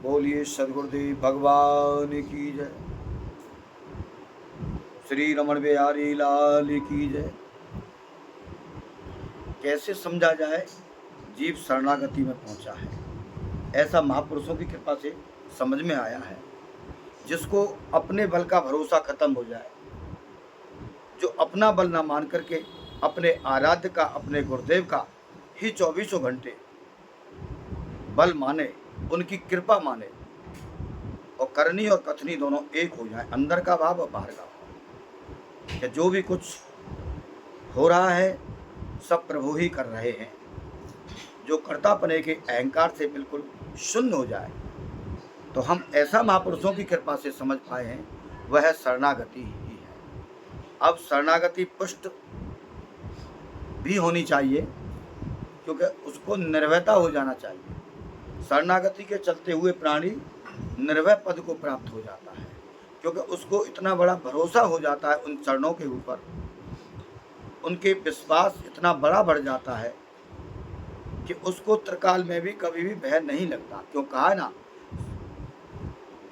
बोलिए सदगुरुदेव भगवान की जय। श्री रमण बिहारी लाल की जय। कैसे समझा जाए जीव शरणागति में पहुंचा है, ऐसा महापुरुषों की कृपा से समझ में आया है। जिसको अपने बल का भरोसा खत्म हो जाए, जो अपना बल ना मान करके अपने आराध्य का, अपने गुरुदेव का ही 24 घंटे बल माने, उनकी कृपा माने और करनी और कथनी दोनों एक हो जाए, अंदर का भाव और बाहर का भाव, कि जो भी कुछ हो रहा है सब प्रभु ही कर रहे हैं। जो कर्तापने के अहंकार से बिल्कुल शून्य हो जाए, तो हम ऐसा महापुरुषों की कृपा से समझ पाए हैं, वह शरणागति ही है। अब शरणागति पुष्ट भी होनी चाहिए, क्योंकि उसको निर्भयता हो जाना चाहिए। शरणागति के चलते हुए प्राणी निर्भय पद को प्राप्त हो जाता है, क्योंकि उसको इतना बड़ा भरोसा हो जाता है उन चरणों के ऊपर, उनके विश्वास इतना बड़ा बढ़ जाता है कि उसको त्रिकाल में भी कभी भी भय नहीं लगता। क्यों कहा ना,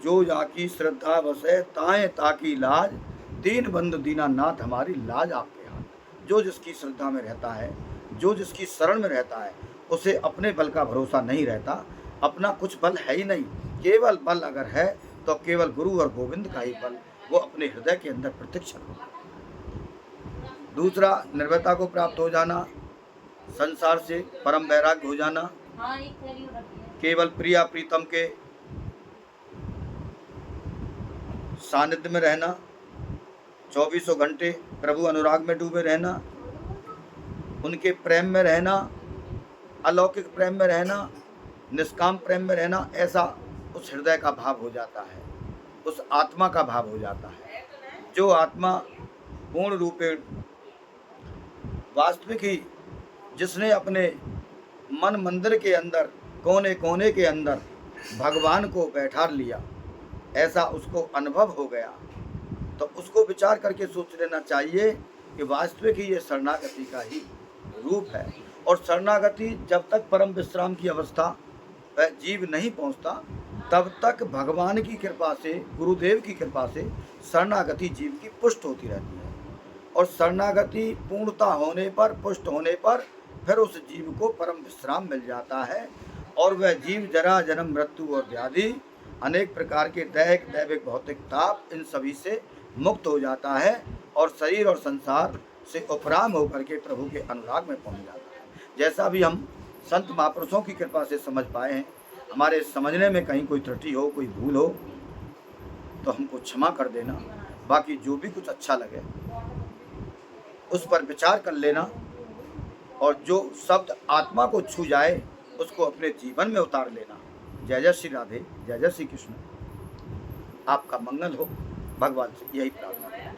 जो जाकी श्रद्धा बसे ताए ताकी लाज, दीन बंधु दीनानाथ हमारी लाज आपके हाथ। जो जिसकी श्रद्धा में रहता है, जो जिसकी शरण में रहता है, उसे अपने बल का भरोसा नहीं रहता। अपना कुछ बल है ही नहीं, केवल बल अगर है तो केवल गुरु और गोविंद का ही बल वो अपने हृदय के अंदर प्रत्यक्ष होगा। दूसरा, निर्भयता को प्राप्त हो जाना, संसार से परम वैराग्य हो जाना, केवल प्रिया प्रीतम के सानिध्य में रहना, 24 घंटे प्रभु अनुराग में डूबे रहना, उनके प्रेम में रहना, अलौकिक प्रेम में रहना, निष्काम प्रेम में रहना, ऐसा उस हृदय का भाव हो जाता है, उस आत्मा का भाव हो जाता है। जो आत्मा पूर्ण रूपेण वास्तविक ही, जिसने अपने मन मंदिर के अंदर कोने कोने के अंदर भगवान को बैठा लिया, ऐसा उसको अनुभव हो गया, तो उसको विचार करके सोच लेना चाहिए कि वास्तविक ही ये शरणागति का ही रूप है। और शरणागति जब तक परम विश्राम की अवस्था वह जीव नहीं पहुंचता, तब तक भगवान की कृपा से, गुरुदेव की कृपा से शरणागति जीव की पुष्ट होती रहती है। और शरणागति पूर्णता होने पर, पुष्ट होने पर फिर उस जीव को परम विश्राम मिल जाता है, और वह जीव जरा जन्म मृत्यु और व्याधि, अनेक प्रकार के दैहिक दैविक भौतिक ताप, इन सभी से मुक्त हो जाता है और शरीर और संसार से उपराम होकर के प्रभु के अनुराग में पहुंच जाता है। जैसा भी हम संत महापुरुषों की कृपा से समझ पाए हैं, हमारे समझने में कहीं कोई त्रुटि हो, कोई भूल हो, तो हमको क्षमा कर देना। बाकी जो भी कुछ अच्छा लगे उस पर विचार कर लेना, और जो शब्द आत्मा को छू जाए उसको अपने जीवन में उतार लेना। जय जय श्री राधे, जय जय श्री कृष्ण। आपका मंगल हो, भगवान से यही प्रार्थना है।